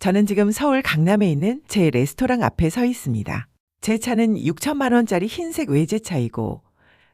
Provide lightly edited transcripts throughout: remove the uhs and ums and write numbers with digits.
저는 지금 서울 강남에 있는 제 레스토랑 앞에 서 있습니다. 제 차는 6천만 원짜리 흰색 외제차이고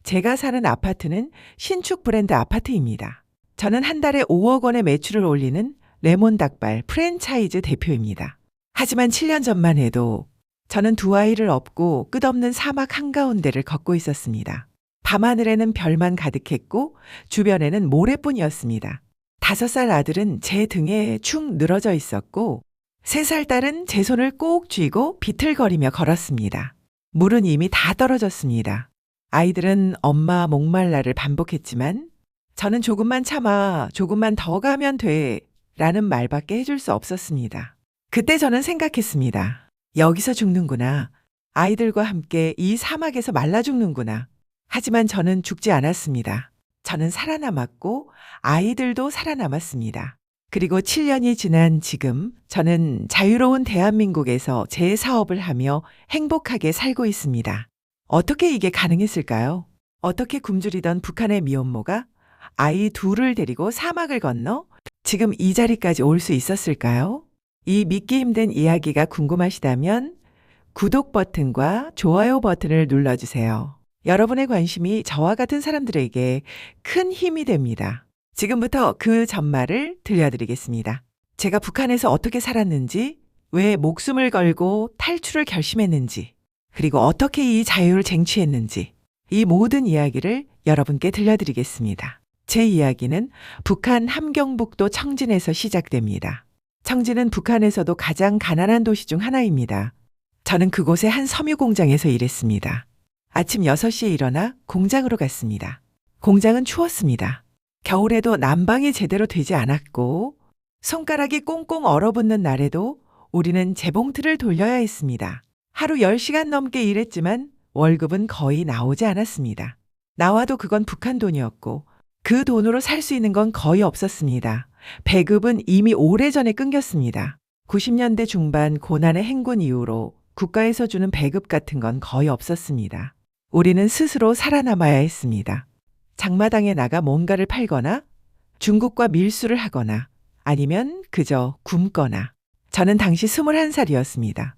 제가 사는 아파트는 신축 브랜드 아파트입니다. 저는 한 달에 5억 원의 매출을 올리는 레몬닭발 프랜차이즈 대표입니다. 하지만 7년 전만 해도 저는 두 아이를 업고 끝없는 사막 한가운데를 걷고 있었습니다. 밤하늘에는 별만 가득했고 주변에는 모래뿐이었습니다. 5살 아들은 제 등에 축 늘어져 있었고 3살 딸은 제 손을 꼭 쥐고 비틀거리며 걸었습니다. 물은 이미 다 떨어졌습니다. 아이들은 엄마 목말라를 반복했지만 저는 조금만 참아, 조금만 더 가면 돼 라는 말밖에 해줄 수 없었습니다. 그때 저는 생각했습니다. 여기서 죽는구나. 아이들과 함께 이 사막에서 말라 죽는구나. 하지만 저는 죽지 않았습니다. 저는 살아남았고 아이들도 살아남았습니다. 그리고 7년이 지난 지금 저는 자유로운 대한민국에서 제 사업을 하며 행복하게 살고 있습니다. 어떻게 이게 가능했을까요? 어떻게 굶주리던 북한의 미혼모가 아이 둘을 데리고 사막을 건너 지금 이 자리까지 올 수 있었을까요? 이 믿기 힘든 이야기가 궁금하시다면 구독 버튼과 좋아요 버튼을 눌러주세요. 여러분의 관심이 저와 같은 사람들에게 큰 힘이 됩니다. 지금부터 그 전말을 들려드리겠습니다. 제가 북한에서 어떻게 살았는지, 왜 목숨을 걸고 탈출을 결심했는지, 그리고 어떻게 이 자유를 쟁취했는지 이 모든 이야기를 여러분께 들려드리겠습니다. 제 이야기는 북한 함경북도 청진에서 시작됩니다. 청진은 북한에서도 가장 가난한 도시 중 하나입니다. 저는 그곳의 한 섬유 공장에서 일했습니다. 아침 6시에 일어나 공장으로 갔습니다. 공장은 추웠습니다. 겨울에도 난방이 제대로 되지 않았고 손가락이 꽁꽁 얼어붙는 날에도 우리는 재봉틀을 돌려야 했습니다. 하루 10시간 넘게 일했지만 월급은 거의 나오지 않았습니다. 나와도 그건 북한 돈이었고 그 돈으로 살 수 있는 건 거의 없었습니다. 배급은 이미 오래전에 끊겼습니다. 90년대 중반 고난의 행군 이후로 국가에서 주는 배급 같은 건 거의 없었습니다. 우리는 스스로 살아남아야 했습니다. 장마당에 나가 뭔가를 팔거나 중국과 밀수를 하거나 아니면 그저 굶거나. 저는 당시 21살이었습니다.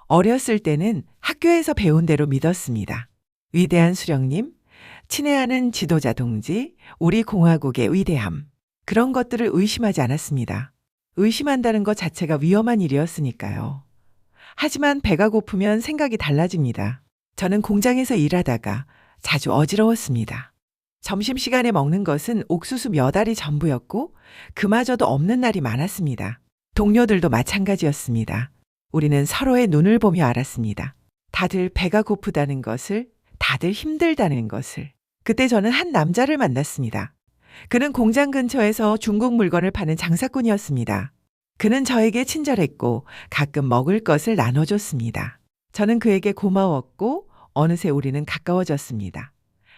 어렸을 때는 학교에서 배운 대로 믿었습니다. 위대한 수령님, 친애하는 지도자 동지, 우리 공화국의 위대함. 그런 것들을 의심하지 않았습니다. 의심한다는 것 자체가 위험한 일이었으니까요. 하지만 배가 고프면 생각이 달라집니다. 저는 공장에서 일하다가 자주 어지러웠습니다. 점심시간에 먹는 것은 옥수수 몇 알이 전부였고 그마저도 없는 날이 많았습니다. 동료들도 마찬가지였습니다. 우리는 서로의 눈을 보며 알았습니다. 다들 배가 고프다는 것을, 다들 힘들다는 것을. 그때 저는 한 남자를 만났습니다. 그는 공장 근처에서 중국 물건을 파는 장사꾼이었습니다. 그는 저에게 친절했고 가끔 먹을 것을 나눠줬습니다. 저는 그에게 고마웠고 어느새 우리는 가까워졌습니다.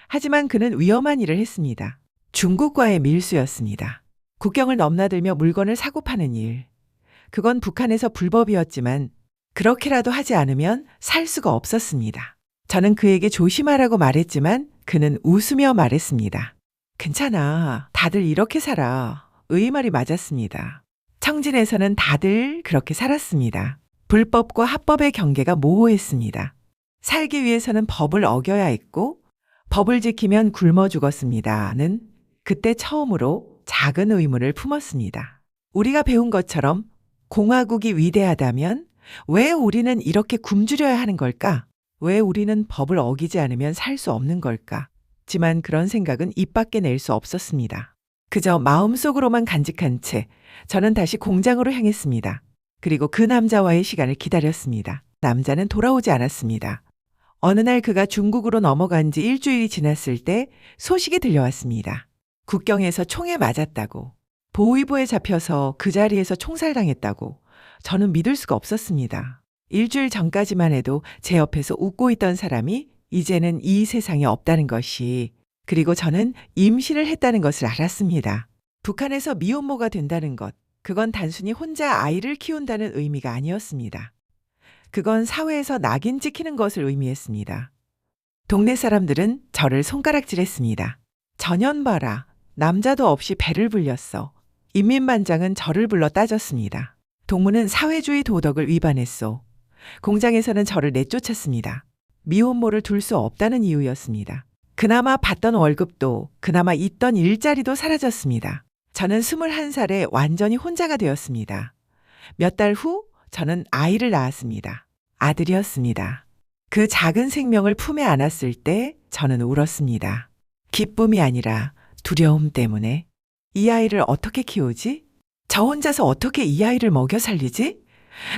하지만 그는 위험한 일을 했습니다. 중국과의 밀수였습니다. 국경을 넘나들며 물건을 사고 파는 일. 그건 북한에서 불법이었지만 그렇게라도 하지 않으면 살 수가 없었습니다. 저는 그에게 조심하라고 말했지만 그는 웃으며 말했습니다. 괜찮아. 다들 이렇게 살아. 의 말이 맞았습니다. 청진에서는 다들 그렇게 살았습니다. 불법과 합법의 경계가 모호했습니다. 살기 위해서는 법을 어겨야 했고 법을 지키면 굶어 죽었습니다는 그때 처음으로 작은 의문을 품었습니다. 우리가 배운 것처럼 공화국이 위대하다면 왜 우리는 이렇게 굶주려야 하는 걸까? 왜 우리는 법을 어기지 않으면 살 수 없는 걸까? 하지만 그런 생각은 입 밖에 낼 수 없었습니다. 그저 마음속으로만 간직한 채 저는 다시 공장으로 향했습니다. 그리고 그 남자와의 시간을 기다렸습니다. 남자는 돌아오지 않았습니다. 어느 날 그가 중국으로 넘어간 지 일주일이 지났을 때 소식이 들려왔습니다. 국경에서 총에 맞았다고, 보위부에 잡혀서 그 자리에서 총살당했다고. 저는 믿을 수가 없었습니다. 일주일 전까지만 해도 제 옆에서 웃고 있던 사람이 이제는 이 세상에 없다는 것이, 그리고 저는 임신을 했다는 것을 알았습니다. 북한에서 미혼모가 된다는 것, 그건 단순히 혼자 아이를 키운다는 의미가 아니었습니다. 그건 사회에서 낙인 찍히는 것을 의미했습니다. 동네 사람들은 저를 손가락질했습니다. 전현 봐라. 남자도 없이 배를 불렸어. 인민반장은 저를 불러 따졌습니다. 동무는 사회주의 도덕을 위반했소. 공장에서는 저를 내쫓았습니다. 미혼모를 둘 수 없다는 이유였습니다. 그나마 받던 월급도, 그나마 있던 일자리도 사라졌습니다. 저는 21살에 완전히 혼자가 되었습니다. 몇 달 후 저는 아이를 낳았습니다. 아들이었습니다. 그 작은 생명을 품에 안았을 때 저는 울었습니다. 기쁨이 아니라 두려움 때문에. 이 아이를 어떻게 키우지? 저 혼자서 어떻게 이 아이를 먹여 살리지?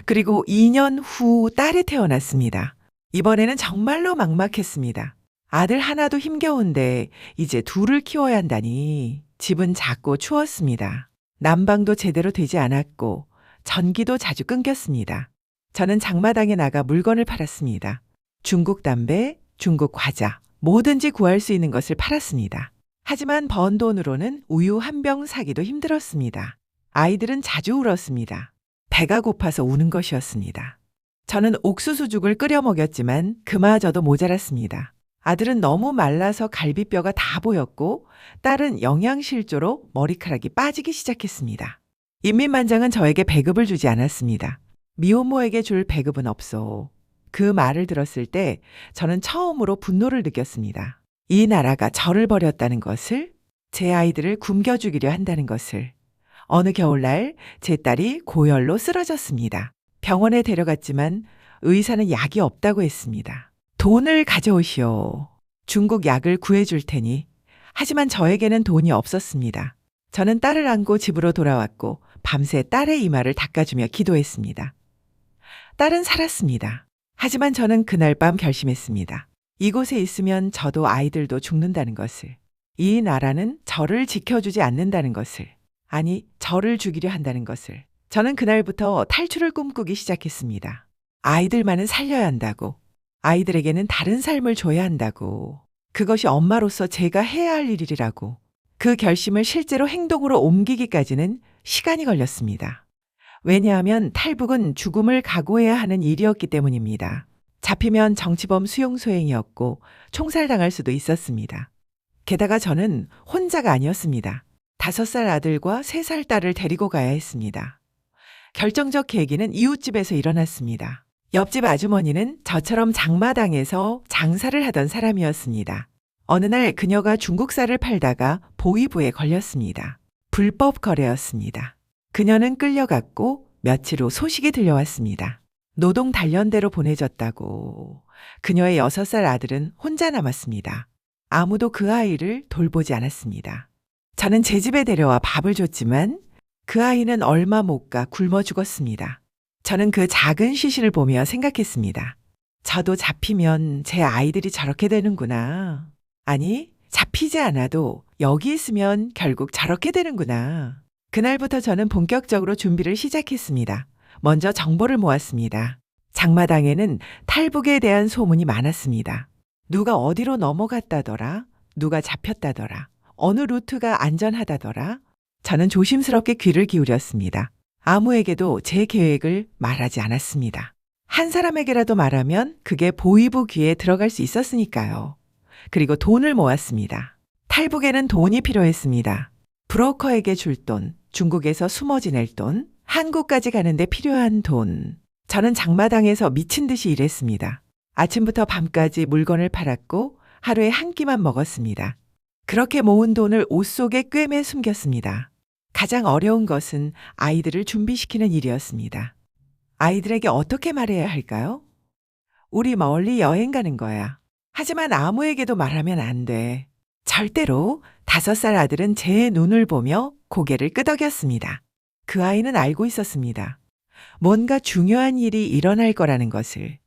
그리고 2년 후 딸이 태어났습니다. 이번에는 정말로 막막했습니다. 아들 하나도 힘겨운데 이제 둘을 키워야 한다니. 집은 작고 추웠습니다. 난방도 제대로 되지 않았고 전기도 자주 끊겼습니다. 저는 장마당에 나가 물건을 팔았습니다. 중국 담배, 중국 과자, 뭐든지 구할 수 있는 것을 팔았습니다. 하지만 번 돈으로는 우유 한 병 사기도 힘들었습니다. 아이들은 자주 울었습니다. 배가 고파서 우는 것이었습니다. 저는 옥수수죽을 끓여 먹였지만 그마저도 모자랐습니다. 아들은 너무 말라서 갈비뼈가 다 보였고 딸은 영양실조로 머리카락이 빠지기 시작했습니다. 인민반장은 저에게 배급을 주지 않았습니다. 미혼모에게 줄 배급은 없소. 그 말을 들었을 때 저는 처음으로 분노를 느꼈습니다. 이 나라가 저를 버렸다는 것을, 제 아이들을 굶겨 죽이려 한다는 것을. 어느 겨울날 제 딸이 고열로 쓰러졌습니다. 병원에 데려갔지만 의사는 약이 없다고 했습니다. 돈을 가져오시오. 중국 약을 구해줄 테니. 하지만 저에게는 돈이 없었습니다. 저는 딸을 안고 집으로 돌아왔고 밤새 딸의 이마를 닦아주며 기도했습니다. 딸은 살았습니다. 하지만 저는 그날 밤 결심했습니다. 이곳에 있으면 저도 아이들도 죽는다는 것을. 이 나라는 저를 지켜주지 않는다는 것을. 아니, 저를 죽이려 한다는 것을. 저는 그날부터 탈출을 꿈꾸기 시작했습니다. 아이들만은 살려야 한다고. 아이들에게는 다른 삶을 줘야 한다고. 그것이 엄마로서 제가 해야 할 일이라고. 그 결심을 실제로 행동으로 옮기기까지는 시간이 걸렸습니다. 왜냐하면 탈북은 죽음을 각오해야 하는 일이었기 때문입니다. 잡히면 정치범 수용소행이었고 총살당할 수도 있었습니다. 게다가 저는 혼자가 아니었습니다. 5살 아들과 3살 딸을 데리고 가야 했습니다. 결정적 계기는 이웃집에서 일어났습니다. 옆집 아주머니는 저처럼 장마당에서 장사를 하던 사람이었습니다. 어느 날 그녀가 중국쌀을 팔다가 보위부에 걸렸습니다. 불법 거래였습니다. 그녀는 끌려갔고 며칠 후 소식이 들려왔습니다. 노동 단련대로 보내졌다고. 그녀의 6살 아들은 혼자 남았습니다. 아무도 그 아이를 돌보지 않았습니다. 저는 제 집에 데려와 밥을 줬지만 그 아이는 얼마 못 가 굶어 죽었습니다. 저는 그 작은 시신을 보며 생각했습니다. 저도 잡히면 제 아이들이 저렇게 되는구나. 아니, 잡히지 않아도 여기 있으면 결국 저렇게 되는구나. 그날부터 저는 본격적으로 준비를 시작했습니다. 먼저 정보를 모았습니다. 장마당에는 탈북에 대한 소문이 많았습니다. 누가 어디로 넘어갔다더라? 누가 잡혔다더라? 어느 루트가 안전하다더라? 저는 조심스럽게 귀를 기울였습니다. 아무에게도 제 계획을 말하지 않았습니다. 한 사람에게라도 말하면 그게 보위부 귀에 들어갈 수 있었으니까요. 그리고 돈을 모았습니다. 탈북에는 돈이 필요했습니다. 브로커에게 줄 돈, 중국에서 숨어 지낼 돈, 한국까지 가는데 필요한 돈. 저는 장마당에서 미친 듯이 일했습니다. 아침부터 밤까지 물건을 팔았고 하루에 한 끼만 먹었습니다. 그렇게 모은 돈을 옷 속에 꿰매 숨겼습니다. 가장 어려운 것은 아이들을 준비시키는 일이었습니다. 아이들에게 어떻게 말해야 할까요? 우리 멀리 여행 가는 거야. 하지만 아무에게도 말하면 안 돼. 절대로. 5살 아들은 제 눈을 보며 고개를 끄덕였습니다. 그 아이는 알고 있었습니다. 뭔가 중요한 일이 일어날 거라는 것을.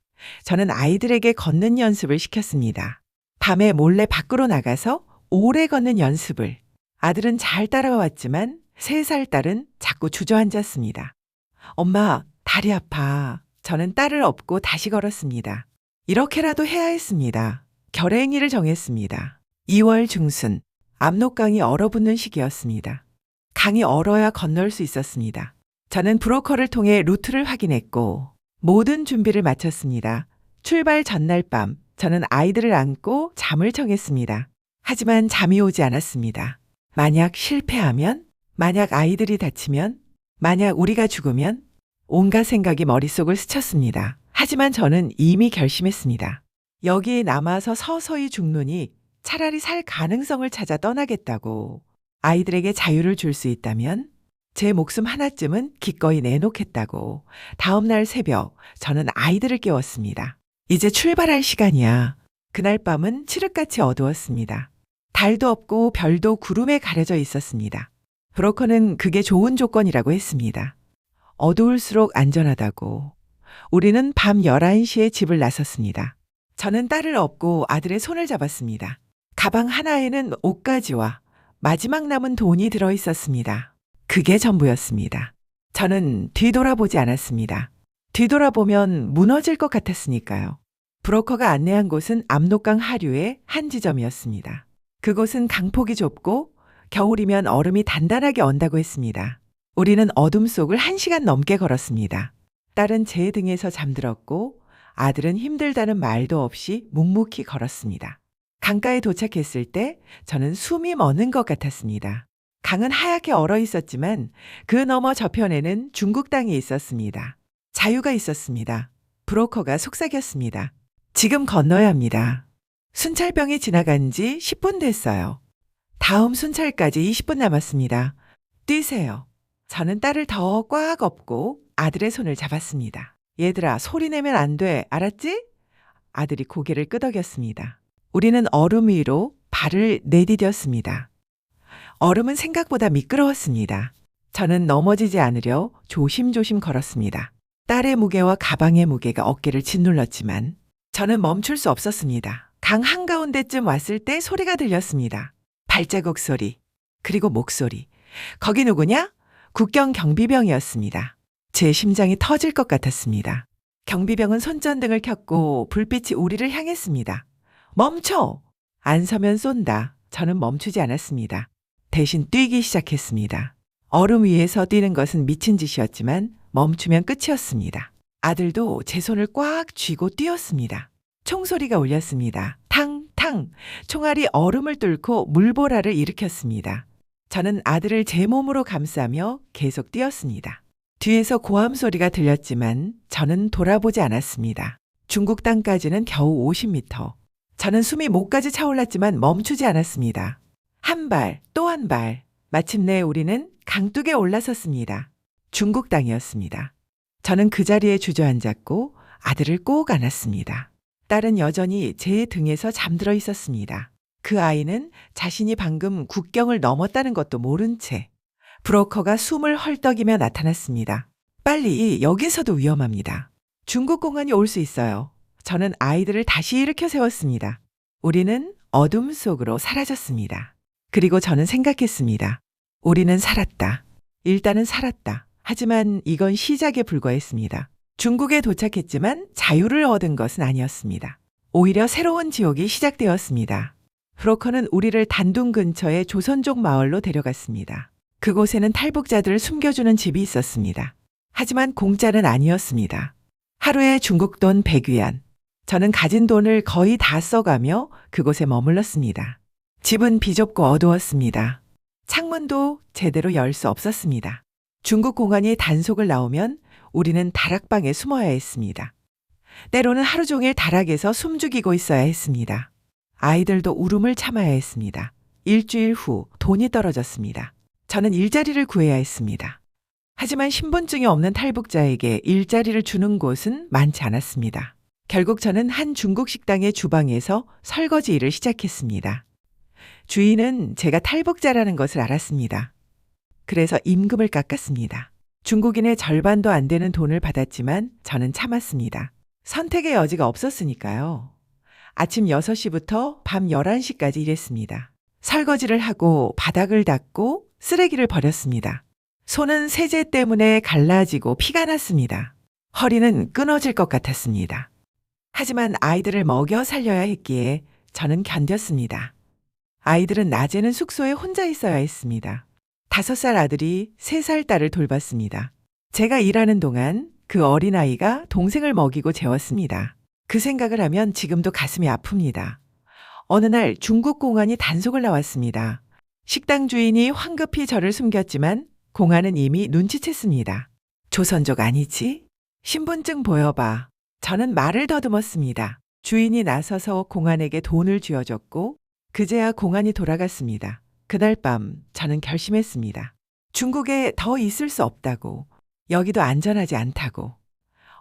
저는 아이들에게 걷는 연습을 시켰습니다. 밤에 몰래 밖으로 나가서 오래 걷는 연습을. 아들은 잘 따라왔지만 3살 딸은 자꾸 주저앉았습니다. 엄마, 다리 아파. 저는 딸을 업고 다시 걸었습니다. 이렇게라도 해야 했습니다. 결행일을 정했습니다. 2월 중순, 압록강이 얼어붙는 시기였습니다. 강이 얼어야 건널 수 있었습니다. 저는 브로커를 통해 루트를 확인했고 모든 준비를 마쳤습니다. 출발 전날 밤, 저는 아이들을 안고 잠을 청했습니다. 하지만 잠이 오지 않았습니다. 만약 실패하면? 만약 아이들이 다치면? 만약 우리가 죽으면? 온갖 생각이 머릿속을 스쳤습니다. 하지만 저는 이미 결심했습니다. 여기에 남아서 서서히 죽느니 차라리 살 가능성을 찾아 떠나겠다고. 아이들에게 자유를 줄 수 있다면 제 목숨 하나쯤은 기꺼이 내놓겠다고. 다음 날 새벽 저는 아이들을 깨웠습니다. 이제 출발할 시간이야. 그날 밤은 칠흑같이 어두웠습니다. 달도 없고 별도 구름에 가려져 있었습니다. 브로커는 그게 좋은 조건이라고 했습니다. 어두울수록 안전하다고. 우리는 밤 11시에 집을 나섰습니다. 저는 딸을 업고 아들의 손을 잡았습니다. 가방 하나에는 옷가지와 마지막 남은 돈이 들어 있었습니다. 그게 전부였습니다. 저는 뒤돌아보지 않았습니다. 뒤돌아보면 무너질 것 같았으니까요. 브로커가 안내한 곳은 압록강 하류의 한 지점이었습니다. 그곳은 강폭이 좁고 겨울이면 얼음이 단단하게 언다고 했습니다. 우리는 어둠 속을 1시간 넘게 걸었습니다. 딸은 제 등에서 잠들었고 아들은 힘들다는 말도 없이 묵묵히 걸었습니다. 강가에 도착했을 때 저는 숨이 멎는 것 같았습니다. 강은 하얗게 얼어 있었지만 그 너머 저편에는 중국 땅이 있었습니다. 자유가 있었습니다. 브로커가 속삭였습니다. 지금 건너야 합니다. 순찰병이 지나간 지 10분 됐어요. 다음 순찰까지 20분 남았습니다. 뛰세요. 저는 딸을 더 꽉 업고 아들의 손을 잡았습니다. 얘들아, 소리 내면 안 돼. 알았지? 아들이 고개를 끄덕였습니다. 우리는 얼음 위로 발을 내디뎠습니다. 얼음은 생각보다 미끄러웠습니다. 저는 넘어지지 않으려 조심조심 걸었습니다. 딸의 무게와 가방의 무게가 어깨를 짓눌렀지만 저는 멈출 수 없었습니다. 강 한가운데쯤 왔을 때 소리가 들렸습니다. 발자국 소리, 그리고 목소리. 거기 누구냐? 국경 경비병이었습니다. 제 심장이 터질 것 같았습니다. 경비병은 손전등을 켰고 불빛이 우리를 향했습니다. 멈춰! 안 서면 쏜다. 저는 멈추지 않았습니다. 대신 뛰기 시작했습니다. 얼음 위에서 뛰는 것은 미친 짓이었지만 멈추면 끝이었습니다. 아들도 제 손을 꽉 쥐고 뛰었습니다. 총소리가 울렸습니다. 탕탕! 총알이 얼음을 뚫고 물보라를 일으켰습니다. 저는 아들을 제 몸으로 감싸며 계속 뛰었습니다. 뒤에서 고함 소리가 들렸지만 저는 돌아보지 않았습니다. 중국 땅까지는 겨우 50m. 저는 숨이 목까지 차올랐지만 멈추지 않았습니다. 한 발, 또 한 발. 마침내 우리는 강둑에 올라섰습니다. 중국 땅이었습니다. 저는 그 자리에 주저앉았고 아들을 꼭 안았습니다. 딸은 여전히 제 등에서 잠들어 있었습니다. 그 아이는 자신이 방금 국경을 넘었다는 것도 모른 채 브로커가 숨을 헐떡이며 나타났습니다. 빨리, 여기서도 위험합니다. 중국 공안이 올 수 있어요. 저는 아이들을 다시 일으켜 세웠습니다. 우리는 어둠 속으로 사라졌습니다. 그리고 저는 생각했습니다. 우리는 살았다. 일단은 살았다. 하지만 이건 시작에 불과했습니다. 중국에 도착했지만 자유를 얻은 것은 아니었습니다. 오히려 새로운 지옥이 시작되었습니다. 브로커는 우리를 단둥 근처의 조선족 마을로 데려갔습니다. 그곳에는 탈북자들을 숨겨주는 집이 있었습니다. 하지만 공짜는 아니었습니다. 하루에 중국 돈 100위안. 저는 가진 돈을 거의 다 써가며 그곳에 머물렀습니다. 집은 비좁고 어두웠습니다. 창문도 제대로 열 수 없었습니다. 중국 공안이 단속을 나오면 우리는 다락방에 숨어야 했습니다. 때로는 하루 종일 다락에서 숨죽이고 있어야 했습니다. 아이들도 울음을 참아야 했습니다. 일주일 후 돈이 떨어졌습니다. 저는 일자리를 구해야 했습니다. 하지만 신분증이 없는 탈북자에게 일자리를 주는 곳은 많지 않았습니다. 결국 저는 한 중국 식당의 주방에서 설거지 일을 시작했습니다. 주인은 제가 탈북자라는 것을 알았습니다. 그래서 임금을 깎았습니다. 중국인의 절반도 안 되는 돈을 받았지만 저는 참았습니다. 선택의 여지가 없었으니까요. 아침 6시부터 밤 11시까지 일했습니다. 설거지를 하고 바닥을 닦고 쓰레기를 버렸습니다. 손은 세제 때문에 갈라지고 피가 났습니다. 허리는 끊어질 것 같았습니다. 하지만 아이들을 먹여 살려야 했기에 저는 견뎠습니다. 아이들은 낮에는 숙소에 혼자 있어야 했습니다. 5살 아들이 3살 딸을 돌봤습니다. 제가 일하는 동안 그 어린아이가 동생을 먹이고 재웠습니다. 그 생각을 하면 지금도 가슴이 아픕니다. 어느 날 중국 공안이 단속을 나왔습니다. 식당 주인이 황급히 저를 숨겼지만 공안은 이미 눈치챘습니다. 조선족 아니지? 신분증 보여봐. 저는 말을 더듬었습니다. 주인이 나서서 공안에게 돈을 쥐어줬고 그제야 공안이 돌아갔습니다. 그날 밤 저는 결심했습니다. 중국에 더 있을 수 없다고. 여기도 안전하지 않다고.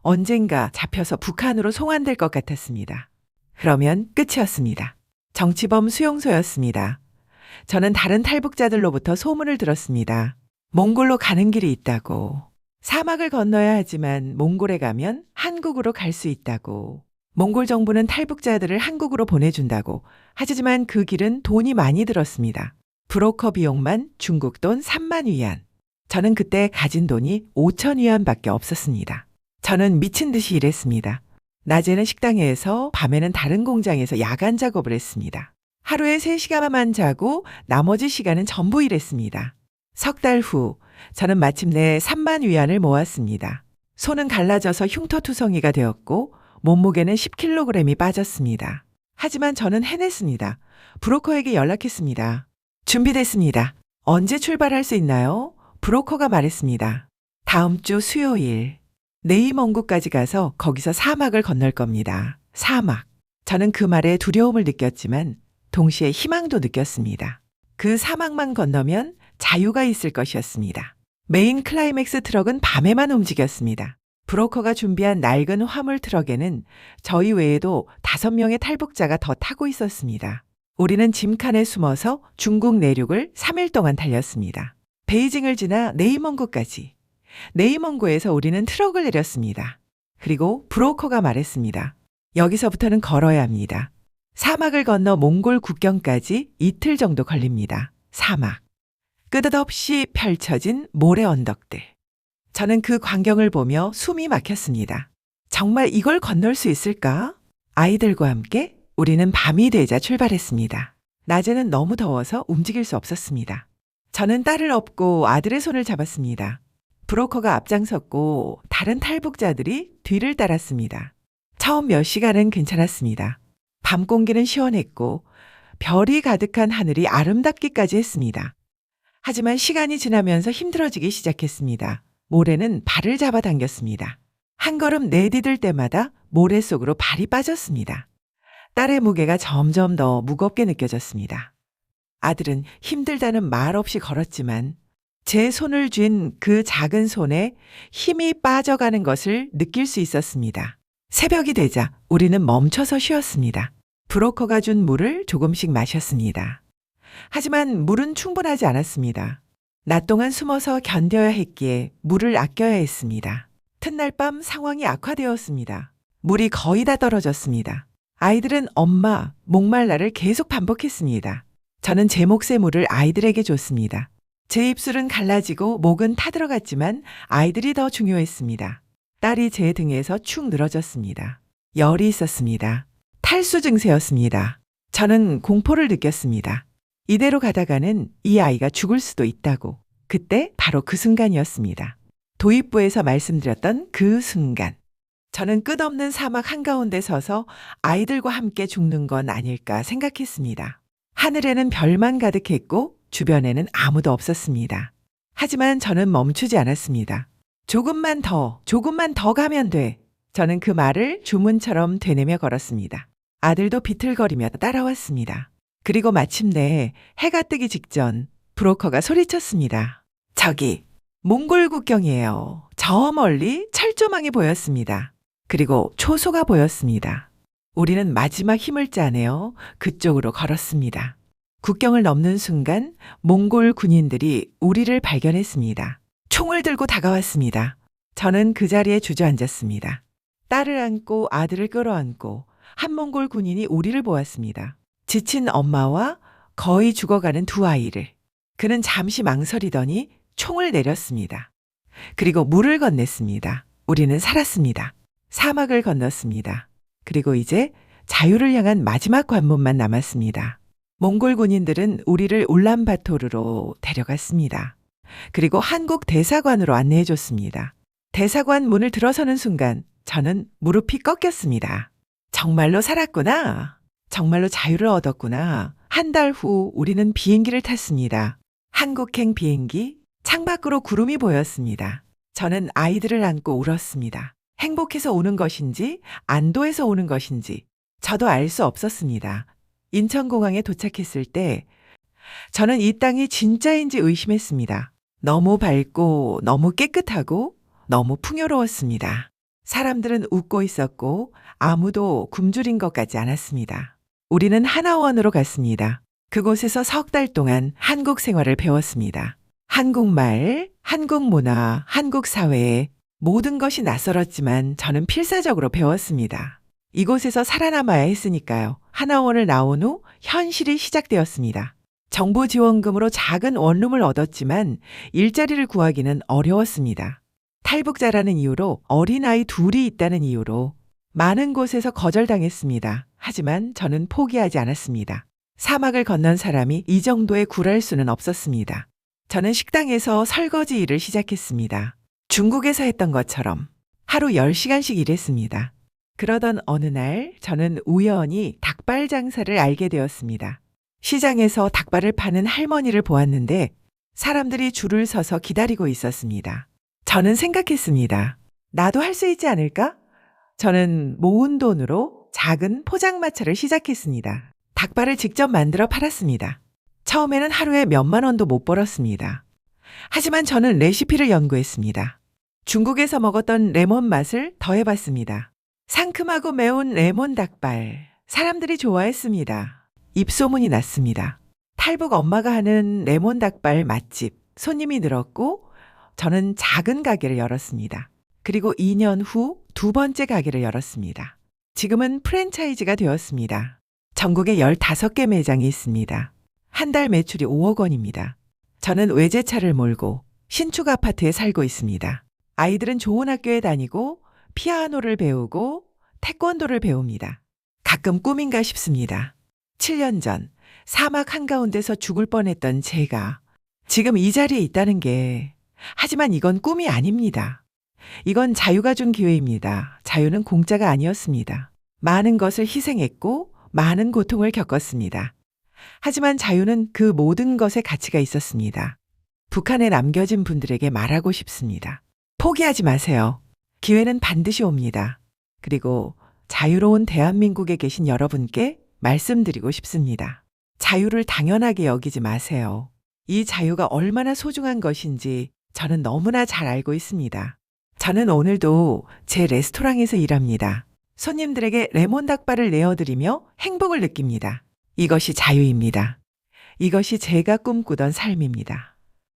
언젠가 잡혀서 북한으로 송환될 것 같았습니다. 그러면 끝이었습니다. 정치범 수용소였습니다. 저는 다른 탈북자들로부터 소문을 들었습니다. 몽골로 가는 길이 있다고. 사막을 건너야 하지만 몽골에 가면 한국으로 갈 수 있다고. 몽골 정부는 탈북자들을 한국으로 보내준다고. 하지만 그 길은 돈이 많이 들었습니다. 브로커 비용만 중국 돈 3만 위안. 저는 그때 가진 돈이 5천 위안밖에 없었습니다. 저는 미친 듯이 일했습니다. 낮에는 식당에서, 밤에는 다른 공장에서 야간 작업을 했습니다. 하루에 3시간만 자고 나머지 시간은 전부 일했습니다. 석 달 후 저는 마침내 3만 위안을 모았습니다. 손은 갈라져서 흉터투성이가 되었고 몸무게는 10kg이 빠졌습니다. 하지만 저는 해냈습니다. 브로커에게 연락했습니다. 준비됐습니다. 언제 출발할 수 있나요? 브로커가 말했습니다. 다음 주 수요일. 네이멍구까지 가서 거기서 사막을 건널 겁니다. 사막. 저는 그 말에 두려움을 느꼈지만 동시에 희망도 느꼈습니다. 그 사막만 건너면 자유가 있을 것이었습니다. 메인 클라이맥스 트럭은 밤에만 움직였습니다. 브로커가 준비한 낡은 화물 트럭에는 저희 외에도 5명의 탈북자가 더 타고 있었습니다. 우리는 짐칸에 숨어서 중국 내륙을 3일 동안 달렸습니다. 베이징을 지나 네이멍구까지. 네이멍구에서 우리는 트럭을 내렸습니다. 그리고 브로커가 말했습니다. 여기서부터는 걸어야 합니다. 사막을 건너 몽골 국경까지 이틀 정도 걸립니다. 사막. 끝없이 펼쳐진 모래 언덕들. 저는 그 광경을 보며 숨이 막혔습니다. 정말 이걸 건널 수 있을까? 아이들과 함께 우리는 밤이 되자 출발했습니다. 낮에는 너무 더워서 움직일 수 없었습니다. 저는 딸을 업고 아들의 손을 잡았습니다. 브로커가 앞장섰고 다른 탈북자들이 뒤를 따랐습니다. 처음 몇 시간은 괜찮았습니다. 밤 공기는 시원했고 별이 가득한 하늘이 아름답기까지 했습니다. 하지만 시간이 지나면서 힘들어지기 시작했습니다. 모래는 발을 잡아당겼습니다. 한 걸음 내디딜 때마다 모래 속으로 발이 빠졌습니다. 딸의 무게가 점점 더 무겁게 느껴졌습니다. 아들은 힘들다는 말 없이 걸었지만 제 손을 쥔 그 작은 손에 힘이 빠져가는 것을 느낄 수 있었습니다. 새벽이 되자 우리는 멈춰서 쉬었습니다. 브로커가 준 물을 조금씩 마셨습니다. 하지만 물은 충분하지 않았습니다. 낮 동안 숨어서 견뎌야 했기에 물을 아껴야 했습니다. 튿날 밤 상황이 악화되었습니다. 물이 거의 다 떨어졌습니다. 아이들은 엄마, 목말라를 계속 반복했습니다. 저는 제 몫의 물을 아이들에게 줬습니다. 제 입술은 갈라지고 목은 타들어갔지만 아이들이 더 중요했습니다. 딸이 제 등에서 축 늘어졌습니다. 열이 있었습니다. 탈수 증세였습니다. 저는 공포를 느꼈습니다. 이대로 가다가는 이 아이가 죽을 수도 있다고. 그때 바로 그 순간이었습니다. 도입부에서 말씀드렸던 그 순간. 저는 끝없는 사막 한가운데 서서 아이들과 함께 죽는 건 아닐까 생각했습니다. 하늘에는 별만 가득했고 주변에는 아무도 없었습니다. 하지만 저는 멈추지 않았습니다. 조금만 더 가면 돼. 저는 그 말을 주문처럼 되뇌며 걸었습니다. 아들도 비틀거리며 따라왔습니다. 그리고 마침내 해가 뜨기 직전 브로커가 소리쳤습니다. 저기 몽골 국경이에요. 저 멀리 철조망이 보였습니다. 그리고 초소가 보였습니다. 우리는 마지막 힘을 짜내어 그쪽으로 걸었습니다. 국경을 넘는 순간 몽골 군인들이 우리를 발견했습니다. 총을 들고 다가왔습니다. 저는 그 자리에 주저앉았습니다. 딸을 안고 아들을 끌어안고 한 몽골 군인이 우리를 보았습니다. 지친 엄마와 거의 죽어가는 두 아이를. 그는 잠시 망설이더니 총을 내렸습니다. 그리고 물을 건넸습니다. 우리는 살았습니다. 사막을 건넜습니다. 그리고 이제 자유를 향한 마지막 관문만 남았습니다. 몽골 군인들은 우리를 울란바토르로 데려갔습니다. 그리고 한국 대사관으로 안내해 줬습니다. 대사관 문을 들어서는 순간 저는 무릎이 꺾였습니다. 정말로 살았구나. 정말로 자유를 얻었구나. 한 달 후 우리는 비행기를 탔습니다. 한국행 비행기, 창밖으로 구름이 보였습니다. 저는 아이들을 안고 울었습니다. 행복해서 우는 것인지 안도해서 우는 것인지 저도 알 수 없었습니다. 인천공항에 도착했을 때 저는 이 땅이 진짜인지 의심했습니다. 너무 밝고 너무 깨끗하고 너무 풍요로웠습니다. 사람들은 웃고 있었고 아무도 굶주린 것 같지 않았습니다. 우리는 하나원으로 갔습니다. 그곳에서 석 달 동안 한국 생활을 배웠습니다. 한국말, 한국 문화, 한국 사회 모든 것이 낯설었지만 저는 필사적으로 배웠습니다. 이곳에서 살아남아야 했으니까요. 하나원을 나온 후 현실이 시작되었습니다. 정부 지원금으로 작은 원룸을 얻었지만 일자리를 구하기는 어려웠습니다. 탈북자라는 이유로 어린아이 둘이 있다는 이유로 많은 곳에서 거절당했습니다. 하지만 저는 포기하지 않았습니다. 사막을 건넌 사람이 이 정도에 굴할 수는 없었습니다. 저는 식당에서 설거지 일을 시작했습니다. 중국에서 했던 것처럼 하루 10시간씩 일했습니다. 그러던 어느 날 저는 우연히 닭발 장사를 알게 되었습니다. 시장에서 닭발을 파는 할머니를 보았는데 사람들이 줄을 서서 기다리고 있었습니다. 저는 생각했습니다. 나도 할 수 있지 않을까? 저는 모은 돈으로 작은 포장마차를 시작했습니다. 닭발을 직접 만들어 팔았습니다. 처음에는 하루에 몇만 원도 못 벌었습니다. 하지만 저는 레시피를 연구했습니다. 중국에서 먹었던 레몬 맛을 더해봤습니다. 상큼하고 매운 레몬 닭발. 사람들이 좋아했습니다. 입소문이 났습니다. 탈북 엄마가 하는 레몬 닭발 맛집. 손님이 늘었고 저는 작은 가게를 열었습니다. 그리고 2년 후 두 번째 가게를 열었습니다. 지금은 프랜차이즈가 되었습니다. 전국에 15개 매장이 있습니다. 한 달 매출이 5억 원입니다. 저는 외제차를 몰고 신축 아파트에 살고 있습니다. 아이들은 좋은 학교에 다니고 피아노를 배우고 태권도를 배웁니다. 가끔 꿈인가 싶습니다. 7년 전 사막 한가운데서 죽을 뻔했던 제가 지금 이 자리에 있다는 게 하지만 이건 꿈이 아닙니다. 이건 자유가 준 기회입니다. 자유는 공짜가 아니었습니다. 많은 것을 희생했고 많은 고통을 겪었습니다. 하지만 자유는 그 모든 것에 가치가 있었습니다. 북한에 남겨진 분들에게 말하고 싶습니다. 포기하지 마세요. 기회는 반드시 옵니다. 그리고 자유로운 대한민국에 계신 여러분께 말씀드리고 싶습니다. 자유를 당연하게 여기지 마세요. 이 자유가 얼마나 소중한 것인지 저는 너무나 잘 알고 있습니다. 저는 오늘도 제 레스토랑에서 일합니다. 손님들에게 레몬 닭발을 내어드리며 행복을 느낍니다. 이것이 자유입니다. 이것이 제가 꿈꾸던 삶입니다.